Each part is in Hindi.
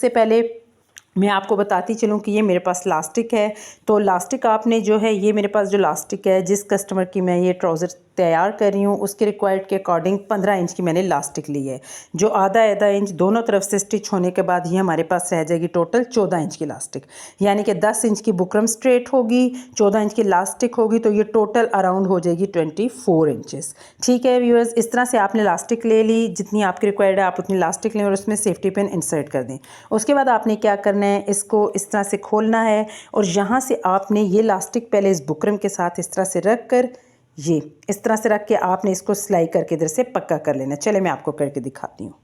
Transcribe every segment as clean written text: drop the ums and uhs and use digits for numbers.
से पहले मैं आपको बताती चलूँ कि ये मेरे पास लास्टिक है। तो लास्टिक आपने जो है, ये मेरे पास जो लास्टिक है, जिस कस्टमर की मैं ये ट्राउज़र तैयार कर रही हूँ उसके रिक्वायर्ड के अकॉर्डिंग 15 इंच की मैंने लास्टिक ली है। जो आधा इंच दोनों तरफ से स्टिच होने के बाद ये हमारे पास रह जाएगी टोटल 14 इंच की लास्टिक। यानी कि 10 इंच की बुकरम स्ट्रेट होगी, 14 इंच की लास्टिक होगी, तो ये टोटल अराउंड हो जाएगी 24 इंचेस। ठीक है व्यूअर्स, इस तरह से आपने लास्टिक ले ली, जितनी आपकी रिक्वायर्ड है आप उतनी लास्टिक लें और उसमें सेफ्टी पिन इंसर्ट कर दें। उसके बाद आपने क्या करना है, इसको इस तरह से खोलना है और यहाँ से आपने ये लास्टिक पहले इस बुकरम के साथ इस तरह से रख कर, ये इस तरह से रख के आपने इसको सिलाई करके इधर से पक्का कर लेना। चले मैं आपको करके दिखाती हूँ।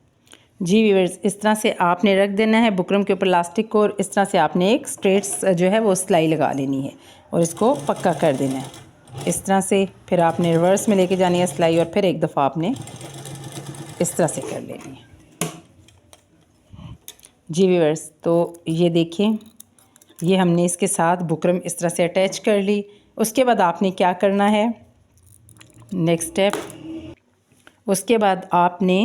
जी व्यूअर्स, इस तरह से आपने रख देना है बुकरम के ऊपर लास्टिक को और इस तरह से आपने एक स्ट्रेट जो है वो सिलाई लगा लेनी है और इसको पक्का कर देना है इस तरह से। फिर आपने रिवर्स में लेके जानी है सिलाई और फिर एक दफ़ा आपने इस तरह से कर लेनी है। जी व्यूअर्स, तो ये देखें, ये हमने इसके साथ बुकरम इस तरह से अटैच कर ली। उसके बाद आपने क्या करना है, नेक्स्ट स्टेप, उसके बाद आपने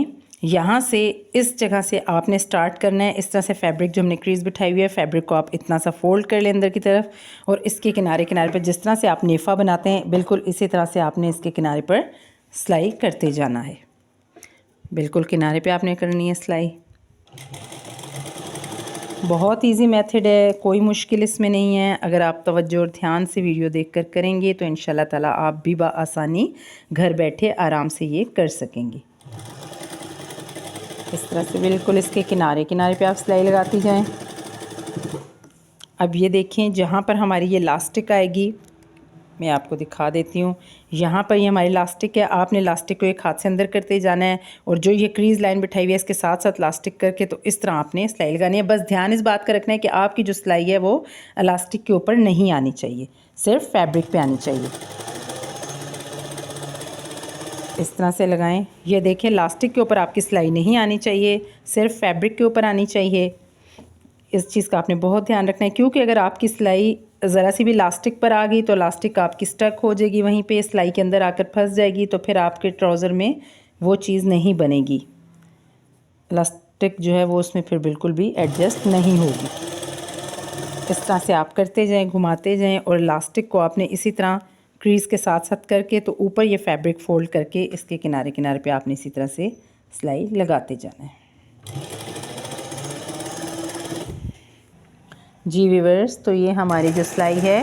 यहाँ से इस जगह से आपने स्टार्ट करना है। इस तरह से फैब्रिक जो हमने क्रीज बिठाई हुई है, फैब्रिक को आप इतना सा फोल्ड कर लें अंदर की तरफ और इसके किनारे किनारे पर जिस तरह से आप नेफा बनाते हैं बिल्कुल इसी तरह से आपने इसके किनारे पर सिलाई करते जाना है। बिल्कुल किनारे पे आपने करनी है सिलाई। बहुत इजी मेथड है, कोई मुश्किल इसमें नहीं है। अगर आप तवज्जो और ध्यान से वीडियो देखकर करेंगे तो इंशाल्लाह ताला आप भी आसानी घर बैठे आराम से ये कर सकेंगे। इस तरह से बिल्कुल इसके किनारे किनारे पे आप सिलाई लगाती जाएं। अब ये देखें, जहाँ पर हमारी ये लास्टिक आएगी मैं आपको दिखा देती हूँ। यहाँ पर ये हमारी लास्टिक है, आपने लास्टिक को एक हाथ से अंदर करते जाना है और जो ये क्रीज लाइन बिठाई हुई है इसके साथ साथ लास्टिक करके तो इस तरह आपने सिलाई लगानी है। बस ध्यान इस बात का रखना है कि आपकी जो सिलाई है वो इलास्टिक के ऊपर नहीं आनी चाहिए, सिर्फ फैब्रिक पे आनी चाहिए। इस तरह से लगाएं। ये देखें, लास्टिक के ऊपर आपकी सिलाई नहीं आनी चाहिए, सिर्फ फैब्रिक के ऊपर आनी चाहिए। इस चीज़ का आपने बहुत ध्यान रखना है, क्योंकि अगर आपकी सिलाई ज़रा सी भी लास्टिक पर आ गई तो लास्टिक आपकी स्टक हो जाएगी, वहीं पे सिलाई के अंदर आकर फंस जाएगी, तो फिर आपके ट्राउज़र में वो चीज़ नहीं बनेगी। लास्टिक जो है वो उसमें फिर बिल्कुल भी एडजस्ट नहीं होगी। इस तरह से आप करते जाएं, घुमाते जाएं और लास्टिक को आपने इसी तरह क्रीज़ के साथ साथ करके तो ऊपर ये फैब्रिक फोल्ड करके इसके किनारे किनारे पे आपने इसी तरह से सिलाई लगाते जाना है। जी व्यूअर्स, तो ये हमारी जो सिलाई है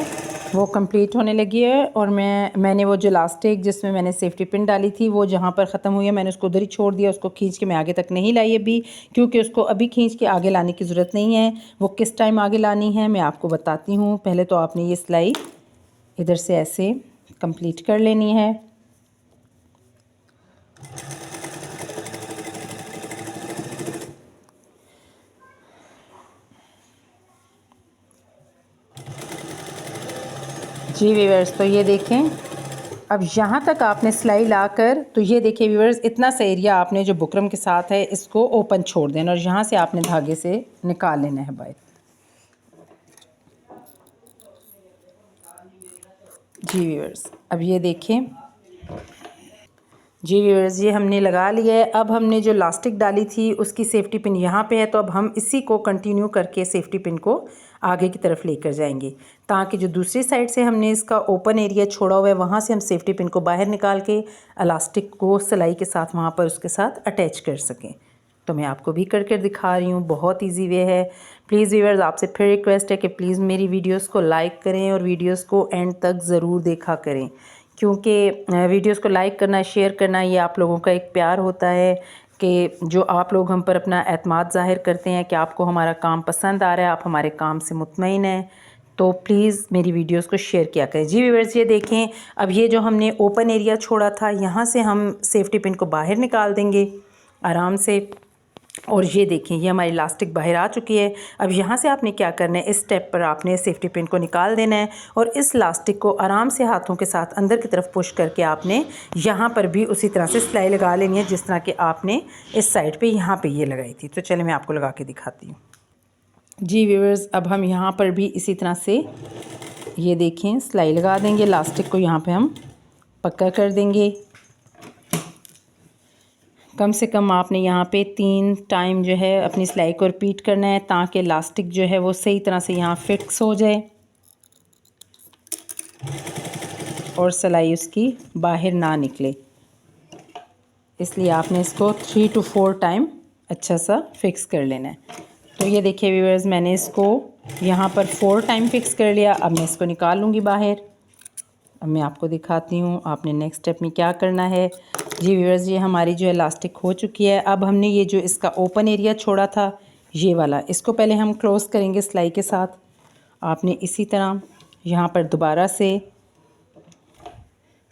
वो कंप्लीट होने लगी है और मैंने वो जो लास्टिक जिसमें मैंने सेफ्टी पिन डाली थी वो जहाँ पर ख़त्म हुई है मैंने उसको उधर ही छोड़ दिया। उसको खींच के मैं आगे तक नहीं लाई अभी, क्योंकि उसको अभी खींच के आगे लाने की ज़रूरत नहीं है। वो किस टाइम आगे लानी है मैं आपको बताती हूँ। पहले तो आपने ये सिलाई इधर से ऐसे कंप्लीट कर लेनी है। जी व्यूअर्स, तो ये देखें, अब यहाँ तक आपने सिलाई लाकर, तो ये देखिए व्यूअर्स, इतना सा एरिया आपने जो बुकरम के साथ है इसको ओपन छोड़ देना और यहाँ से आपने धागे से निकाल लेना है बाहर। जी व्यूअर्स, अब ये देखें, जी व्यूअर्स, ये हमने लगा लिया है। अब हमने जो लास्टिक डाली थी उसकी सेफ्टी पिन यहाँ पे है, तो अब हम इसी को कंटिन्यू करके सेफ्टी पिन को आगे की तरफ लेकर जाएंगे, ताकि जो दूसरी साइड से हमने इसका ओपन एरिया छोड़ा हुआ है वहाँ से हम सेफ्टी पिन को बाहर निकाल के इलास्टिक को सिलाई के साथ वहाँ पर उसके साथ अटैच कर सकें। तो मैं आपको भी करके दिखा रही हूँ, बहुत ईजी वे है। प्लीज़ व्यूअर्स, आपसे फिर रिक्वेस्ट है कि प्लीज़ मेरी वीडियोज़ को लाइक करें और वीडियोज़ को एंड तक ज़रूर देखा करें, क्योंकि वीडियोस को लाइक करना, शेयर करना, ये आप लोगों का एक प्यार होता है कि जो आप लोग हम पर अपना एतमाद ज़ाहिर करते हैं कि आपको हमारा काम पसंद आ रहा है, आप हमारे काम से मुतमईन हैं। तो प्लीज़ मेरी वीडियोस को शेयर किया करें। जी व्यूअर्स, ये देखें, अब ये जो हमने ओपन एरिया छोड़ा था यहाँ से हम सेफ्टी पिन को बाहर निकाल देंगे आराम से। और ये देखें, ये हमारी इलास्टिक बाहर आ चुकी है। अब यहाँ से आपने क्या करना है, इस स्टेप पर आपने सेफ्टी पिन को निकाल देना है और इस इलास्टिक को आराम से हाथों के साथ अंदर की तरफ पुश करके आपने यहाँ पर भी उसी तरह से सिलाई लगा लेनी है जिस तरह कि आपने इस साइड पे यहाँ पे ये लगाई थी। तो चलिए मैं आपको लगा के दिखाती हूँ। जी व्यूअर्स, अब हम यहाँ पर भी इसी तरह से ये देखें सिलाई लगा देंगे। इलास्टिक को यहाँ पर हम पक्का कर देंगे। कम से कम आपने यहाँ पे 3 टाइम जो है अपनी सिलाई को रिपीट करना है ताकि इलास्टिक जो है वो सही तरह से यहाँ फिक्स हो जाए और सिलाई उसकी बाहर ना निकले। इसलिए आपने इसको 3 to 4 टाइम अच्छा सा फिक्स कर लेना है। तो ये देखिए व्यूअर्स, मैंने इसको यहाँ पर 4 टाइम फिक्स कर लिया। अब मैं इसको निकाल लूँगी बाहर। अब मैं आपको दिखाती हूँ आपने नेक्स्ट स्टेप में क्या करना है। जी व्यूअर्स, ये हमारी जो इलास्टिक हो चुकी है। अब हमने ये जो इसका ओपन एरिया छोड़ा था ये वाला, इसको पहले हम क्लोज़ करेंगे सिलाई के साथ। आपने इसी तरह यहाँ पर दोबारा से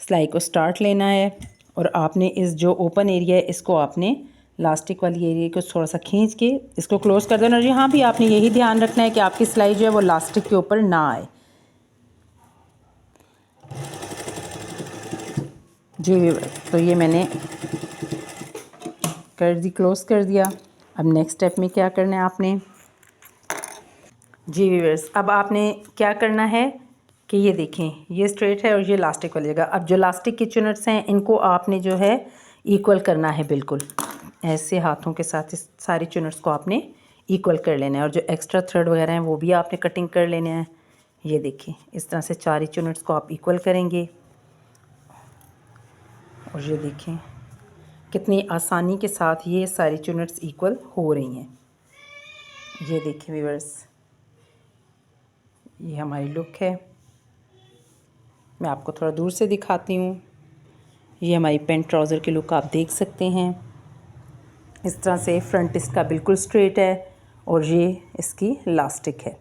सिलाई को स्टार्ट लेना है और आपने इस जो ओपन एरिया है इसको आपने इलास्टिक वाली एरिया को थोड़ा सा खींच के इसको क्लोज़ कर देना। और यहाँ भी आपने यही ध्यान रखना है कि आपकी सिलाई जो है वो इलास्टिक के ऊपर ना आए। जी, तो ये मैंने कर दी, क्लोज़ कर दिया। अब नेक्स्ट स्टेप में क्या करना है आपने, जी व्यूअर्स, अब आपने क्या करना है कि ये देखें ये स्ट्रेट है और ये इलास्टिक वाली जगह। अब जो इलास्टिक के चुनट्स हैं इनको आपने जो है इक्वल करना है, बिल्कुल ऐसे हाथों के साथ इस सारी चुनट्स को आपने इक्वल कर लेना है। और जो एक्स्ट्रा थ्रेड वगैरह हैं वो भी आपने कटिंग कर लेने हैं। ये देखिए इस तरह से 4 ही चुनट्स को आप इक्वल करेंगे। और ये देखें कितनी आसानी के साथ ये सारी चुनट्स इक्वल हो रही हैं। ये देखें व्यूअर्स, ये हमारी लुक है। मैं आपको थोड़ा दूर से दिखाती हूँ। ये हमारी पेंट ट्राउज़र की लुक आप देख सकते हैं। इस तरह से फ्रंट इसका बिल्कुल स्ट्रेट है और ये इसकी इलास्टिक है।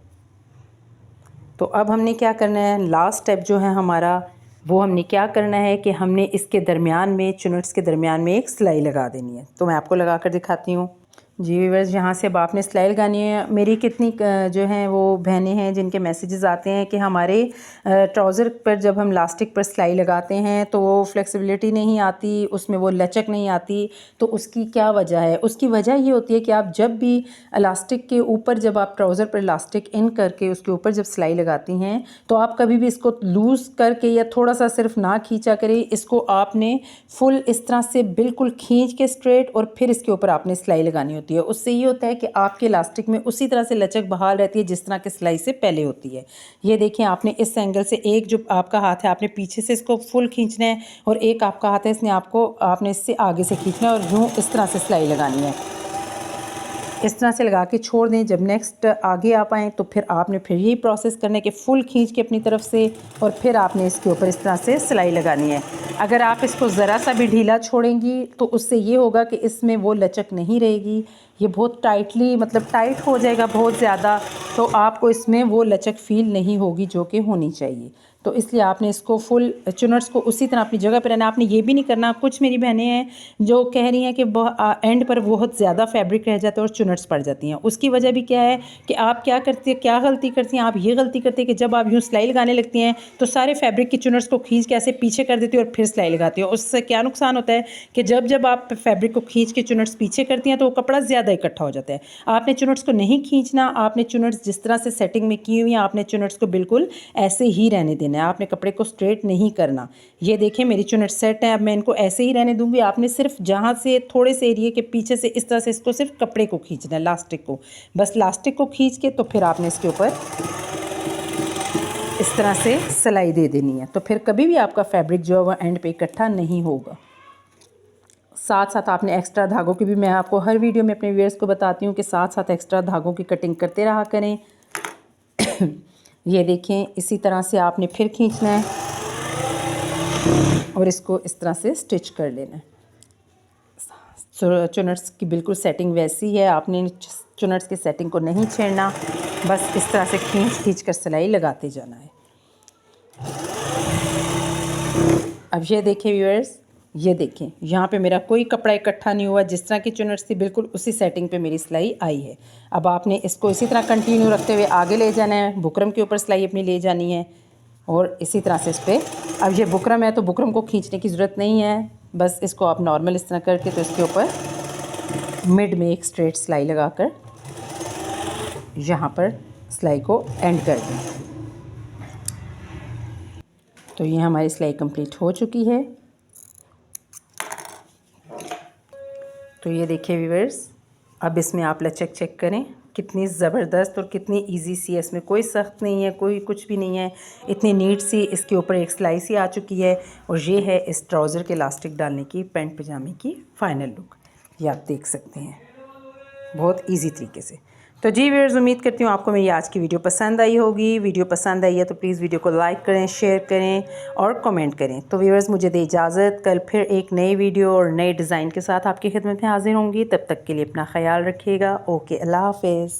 तो अब हमने क्या करना है, लास्ट स्टेप जो है हमारा वो हमने क्या करना है कि हमने इसके दरमियान में, चुनट्स के दरमियान में एक सिलाई लगा देनी है। तो मैं आपको लगा कर दिखाती हूँ। जी व्यूअर्स, यहाँ से अब आपने सिलाई लगानी है। मेरी कितनी जो हैं वो बहनें हैं जिनके मैसेजेस आते हैं कि हमारे ट्राउज़र पर जब हम इलास्टिक पर सिलाई लगाते हैं तो वो फ्लेक्सिबिलिटी नहीं आती, उसमें वो लचक नहीं आती। तो उसकी क्या वजह है? उसकी वजह ये होती है कि आप जब भी इलास्टिक के ऊपर, जब आप ट्राउज़र पर इलास्टिक इन करके उसके ऊपर जब सिलाई लगाती हैं तो आप कभी भी इसको लूज़ करके या थोड़ा सा सिर्फ ना खींचा करें। इसको आपने फुल इस तरह से बिल्कुल खींच के स्ट्रेट और फिर इसके ऊपर आपने सिलाई लगानी होती है। उससे ये होता है कि आपके इलास्टिक में उसी तरह से लचक बहाल रहती है जिस तरह के सिलाई से पहले होती है। ये देखिए आपने इस एंगल से, एक जो आपका हाथ है आपने पीछे से इसको फुल खींचना है और एक आपका हाथ है इसने आपने इससे आगे से खींचना है और यूँ इस तरह से सिलाई लगानी है। इस तरह से लगा के छोड़ दें। जब नेक्स्ट आगे आप आएँ तो फिर आपने फिर यही प्रोसेस करने के फुल खींच के अपनी तरफ से और फिर आपने इसके ऊपर इस तरह से सिलाई लगानी है। अगर आप इसको ज़रा सा भी ढीला छोड़ेंगी तो उससे ये होगा कि इसमें वो लचक नहीं रहेगी, ये बहुत टाइटली, मतलब टाइट हो जाएगा बहुत ज़्यादा, तो आपको इसमें वो लचक फील नहीं होगी जो कि होनी चाहिए। तो इसलिए आपने इसको फुल चुनट्स को उसी तरह अपनी जगह पर रहना। आपने ये भी नहीं करना, कुछ मेरी बहनें हैं जो कह रही हैं कि एंड पर बहुत ज़्यादा फैब्रिक रह जाता है और चुनट्स पड़ जाती हैं। उसकी वजह भी क्या है कि आप क्या करती है, क्या गलती करती हैं आप, ये गलती करती है कि जब आप यूँ सिलाई लगाने लगती हैं तो सारे फैब्रिक की चुनट्स को खींच के ऐसे पीछे कर देती है और फिर सिलाई लगाती है। उससे क्या नुकसान होता है कि जब आप फैब्रिक को खींच के चुनट्स पीछे करती हैं तो वो कपड़ा ज़्यादा इकट्ठा हो जाता है। आपने चुनट्स को नहीं खींचना, आपने चुनट्स जिस तरह से सेटिंग में की हुई हैं आपने चुनट्स को बिल्कुल ऐसे ही रहने देना है। आपने कपड़े को स्ट्रेट नहीं करना। ये देखें मेरी चुनट सेट है, अब मैं इनको ऐसे ही रहने दूंगी। आपने सिर्फ जहाँ से थोड़े से एरिया के पीछे से इस तरह से इसको सिर्फ कपड़े को खींचना है, लास्टिक को, बस लास्टिक को खींच के तो फिर आपने इसके ऊपर इस तरह से सिलाई दे देनी है। तो फिर कभी भी आपका फैब्रिक जो है वह एंड पे इकट्ठा नहीं होगा। साथ साथ आपने एक्स्ट्रा धागों की भी, मैं आपको हर वीडियो में अपने व्यूअर्स को बताती हूँ कि साथ साथ एक्स्ट्रा धागों की कटिंग करते रहा करें। ये देखें इसी तरह से आपने फिर खींचना है और इसको इस तरह से स्टिच कर लेना है। चुनट्स की बिल्कुल सेटिंग वैसी है, आपने चुनट्स की सेटिंग को नहीं छेड़ना, बस इस तरह से खींच कर सिलाई लगाते जाना है। अब ये देखें व्यूअर्स, ये देखें यहाँ पे मेरा कोई कपड़ा इकट्ठा नहीं हुआ, जिस तरह की चुनट्स थी बिल्कुल उसी सेटिंग पे मेरी सिलाई आई है। अब आपने इसको इसी तरह कंटिन्यू रखते हुए आगे ले जाना है, बुकरम के ऊपर सिलाई अपनी ले जानी है और इसी तरह से इस पर, अब ये बुकरम है तो बुकरम को खींचने की ज़रूरत नहीं है, बस इसको आप नॉर्मल इस तरह करके तो इसके ऊपर मिड में एक स्ट्रेट सिलाई लगाकर यहाँ पर सिलाई को एंड कर दें। तो ये हमारी सिलाई कंप्लीट हो चुकी है। तो ये देखिए व्यूअर्स, अब इसमें आप लचक चेक करें कितनी ज़बरदस्त और कितनी इजी सी है। इसमें कोई सख्त नहीं है, कोई कुछ भी नहीं है, इतनी नीट सी इसके ऊपर एक सिलाई सी आ चुकी है। और ये है इस ट्राउज़र के इलास्टिक डालने की पैंट पजामे की फ़ाइनल लुक। ये आप देख सकते हैं बहुत इजी तरीके से। तो जी व्यूअर्स, उम्मीद करती हूँ आपको मेरी आज की वीडियो पसंद आई होगी। वीडियो पसंद आई है तो प्लीज़ वीडियो को लाइक करें, शेयर करें और कमेंट करें। तो व्यूअर्स, मुझे दे इजाज़त, कल फिर एक नई वीडियो और नए डिज़ाइन के साथ आपकी खिदमत में हाजिर होंगी। तब तक के लिए अपना ख्याल रखिएगा। ओके, अल्लाह हाफ़िज़।